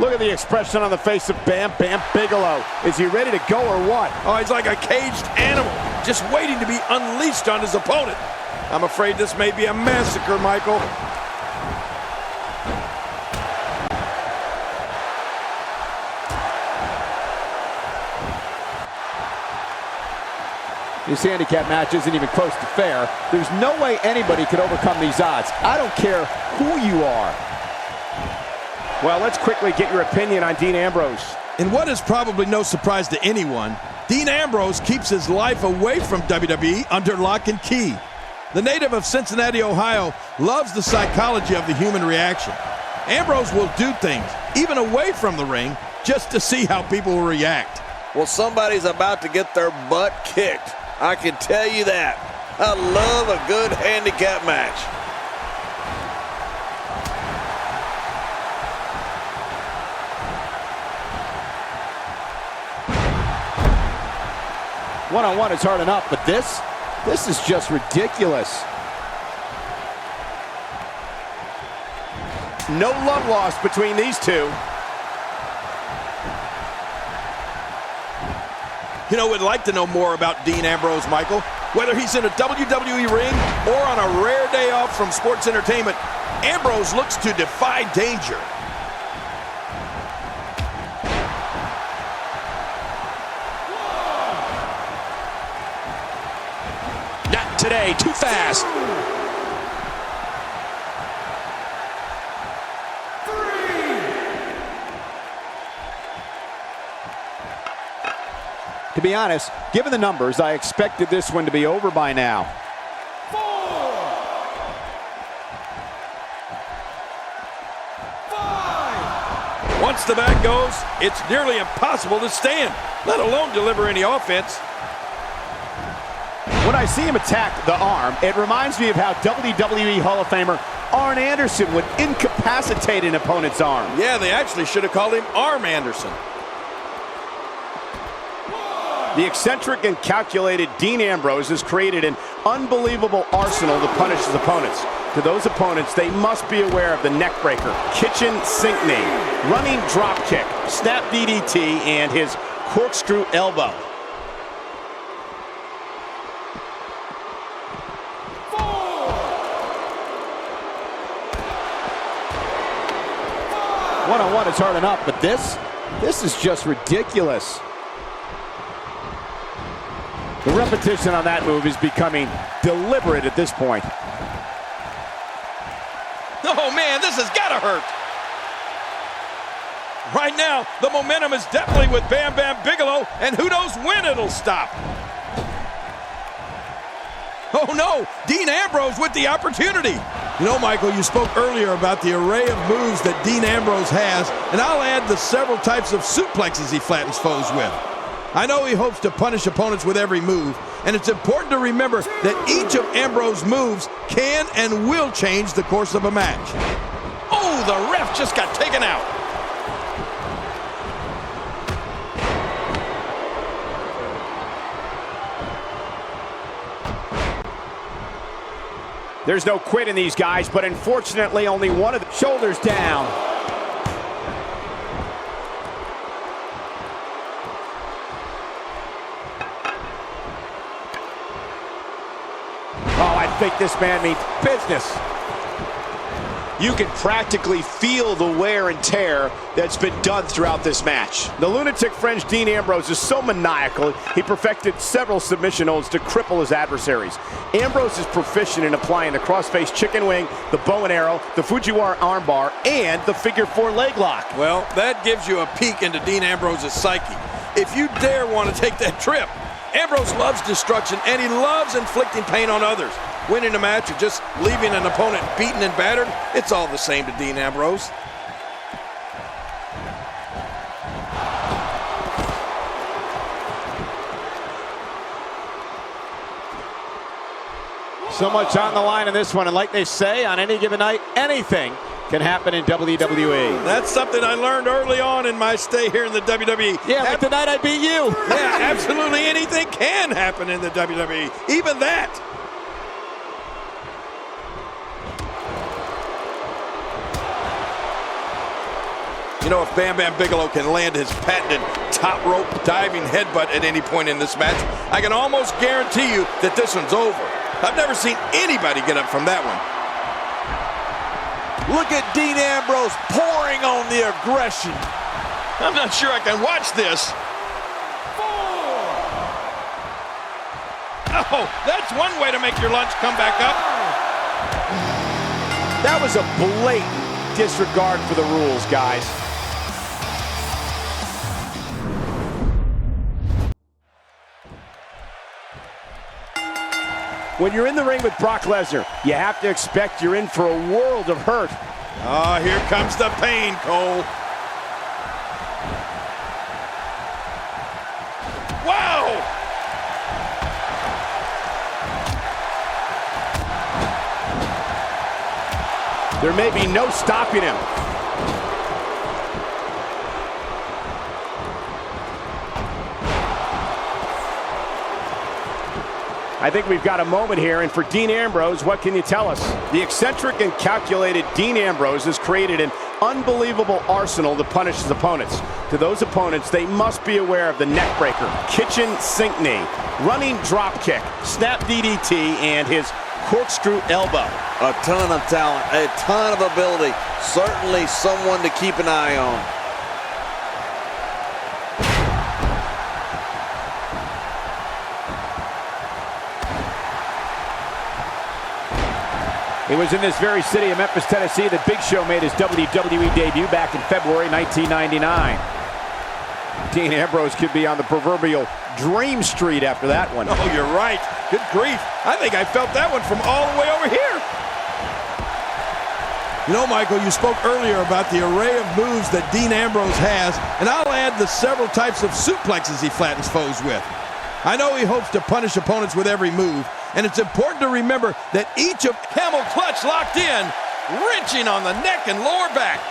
Look at the expression on the face of Bam Bam Bigelow. Is he ready to go or what? Oh, he's like a caged animal, just waiting to be unleashed on his opponent. I'm afraid this may be a massacre, Michael. This handicap match isn't even close to fair. There's no way anybody could overcome these odds. I don't care who you are. Well, let's quickly get your opinion on Dean Ambrose. In what is probably no surprise to anyone, Dean Ambrose keeps his life away from WWE under lock and key. The native of Cincinnati, Ohio, loves the psychology of the human reaction. Ambrose will do things, even away from the ring, just to see how people will react. Well, somebody's about to get their butt kicked. I can tell you that. I love a good handicap match. One-on-one is hard enough, but this is just ridiculous. No love lost between these two. You know, we'd like to know more about Dean Ambrose, Michael. Whether he's in a WWE ring or on a rare day off from sports entertainment, Ambrose looks to defy danger. Not today, too fast. To be honest, given the numbers, I expected this one to be over by now. 4, 5. Once the back goes, it's nearly impossible to stand, let alone deliver any offense. When I see him attack the arm, it reminds me of how WWE Hall of Famer Arn Anderson would incapacitate an opponent's arm. Yeah, they actually should have called him Arm Anderson. The eccentric and calculated Dean Ambrose has created an unbelievable arsenal to punish his opponents. To those opponents, they must be aware of the neckbreaker, kitchen sink knee, running drop kick, snap DDT, and his corkscrew elbow. 4. One-on-one is hard enough, but this is just ridiculous. The repetition on that move is becoming deliberate at this point. Oh man, this has got to hurt. Right now, the momentum is definitely with Bam Bam Bigelow, and who knows when it'll stop. Oh no, Dean Ambrose with the opportunity. You know, Michael, you spoke earlier about the array of moves that Dean Ambrose has, and I'll add the several types of suplexes he flattens foes with. I know he hopes to punish opponents with every move, and it's important to remember that each of Ambrose's moves can and will change the course of a match. Oh, the ref just got taken out. There's no quit in these guys, but unfortunately only one of the shoulders down. Oh, I think this man means business. You can practically feel the wear and tear that's been done throughout this match. The lunatic French Dean Ambrose is so maniacal, he perfected several submission holds to cripple his adversaries. Ambrose is proficient in applying the crossface chicken wing, the bow and arrow, the Fujiwara armbar, and the figure 4 leg lock. Well, that gives you a peek into Dean Ambrose's psyche. If you dare want to take that trip, Ambrose loves destruction, and he loves inflicting pain on others. Winning a match or just leaving an opponent beaten and battered, it's all the same to Dean Ambrose. So much on the line in this one, and like they say, on any given night, anything can happen in WWE. That's something I learned early on in my stay here in the WWE. Yeah, like the night I beat you. Yeah, absolutely anything can happen in the WWE, even that. You know, if Bam Bam Bigelow can land his patented top rope diving headbutt at any point in this match, I can almost guarantee you that this one's over. I've never seen anybody get up from that one. Look at Dean Ambrose pouring on the aggression. I'm not sure I can watch this. Oh, that's one way to make your lunch come back up. That was a blatant disregard for the rules, guys. When you're in the ring with Brock Lesnar, you have to expect you're in for a world of hurt. Oh, here comes the pain, Cole. Wow! There may be no stopping him. I think we've got a moment here, and for Dean Ambrose, what can you tell us? The eccentric and calculated Dean Ambrose has created an unbelievable arsenal to punish his opponents. To those opponents, they must be aware of the neckbreaker, kitchen sink knee, running drop kick, snap DDT, and his corkscrew elbow. A ton of talent, a ton of ability. Certainly someone to keep an eye on. It was in this very city of Memphis, Tennessee that Big Show made his WWE debut back in February 1999. Dean Ambrose could be on the proverbial dream street after that one. Oh, you're right. Good grief. I think I felt that one from all the way over here. You know, Michael, you spoke earlier about the array of moves that Dean Ambrose has, and I'll add the several types of suplexes he flattens foes with. I know he hopes to punish opponents with every move, and it's important to remember that each of camel clutch locked in, wrenching on the neck and lower back.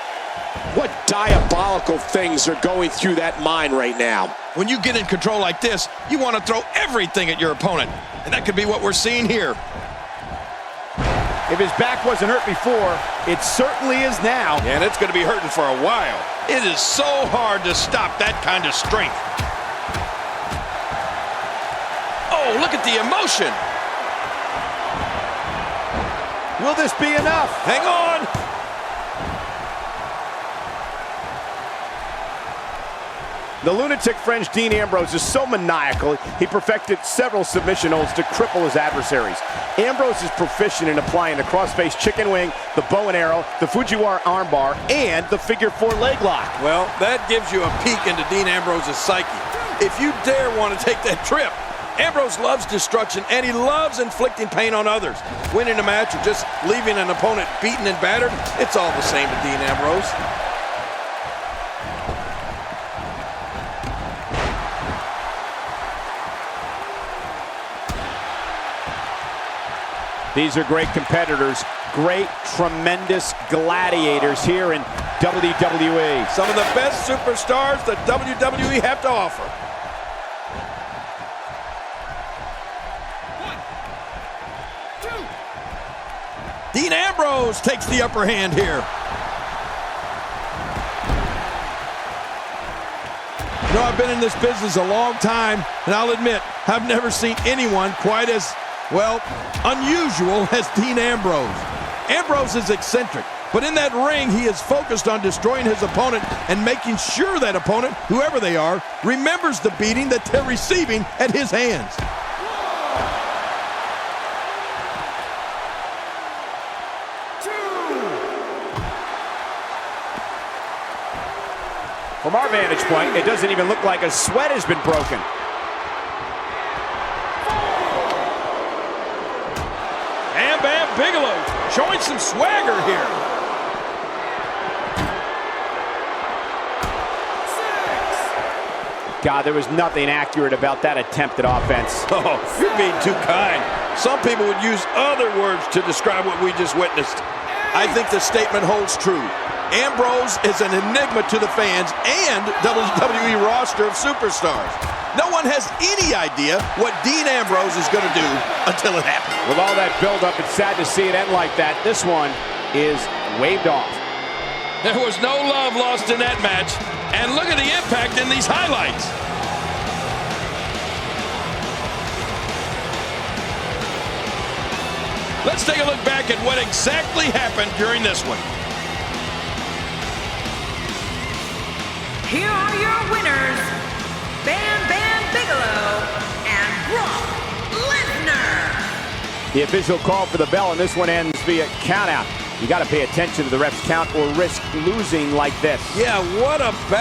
What diabolical things are going through that mind right now? When you get in control like this, you want to throw everything at your opponent, and that could be what we're seeing here. If his back wasn't hurt before, it certainly is now. And it's going to be hurting for a while. It is so hard to stop that kind of strength. Oh, look at the emotion. Will this be enough? Hang on. The lunatic French Dean Ambrose is so maniacal, he perfected several submission holds to cripple his adversaries. Ambrose is proficient in applying the crossface chicken wing, the bow and arrow, the Fujiwara armbar, and the figure 4 leg lock. Well, that gives you a peek into Dean Ambrose's psyche. If you dare want to take that trip, Ambrose loves destruction, and he loves inflicting pain on others. Winning a match or just leaving an opponent beaten and battered, it's all the same to Dean Ambrose. These are great competitors, great, tremendous gladiators here in WWE. Some of the best superstars that WWE have to offer. Dean Ambrose takes the upper hand here. You know, I've been in this business a long time, and I'll admit, I've never seen anyone quite as, well, unusual as Dean Ambrose. Ambrose is eccentric, but in that ring, he is focused on destroying his opponent and making sure that opponent, whoever they are, remembers the beating that they're receiving at his hands. From our vantage point, it doesn't even look like a sweat has been broken. Bam Bam Bigelow showing some swagger here. God, there was nothing accurate about that attempt at offense. Oh, you're being too kind. Some people would use other words to describe what we just witnessed. I think the statement holds true. Ambrose is an enigma to the fans and WWE roster of superstars. No one has any idea what Dean Ambrose is going to do until it happens. With all that build-up, it's sad to see it end like that. This one is waved off. There was no love lost in that match. And look at the impact in these highlights. Let's take a look back at what exactly happened during this one. Here are your winners, Bam Bam Bigelow and Brock Lesnar. The official call for the bell, and this one ends via countout. You got to pay attention to the ref's count or risk losing like this. Yeah, what a battle.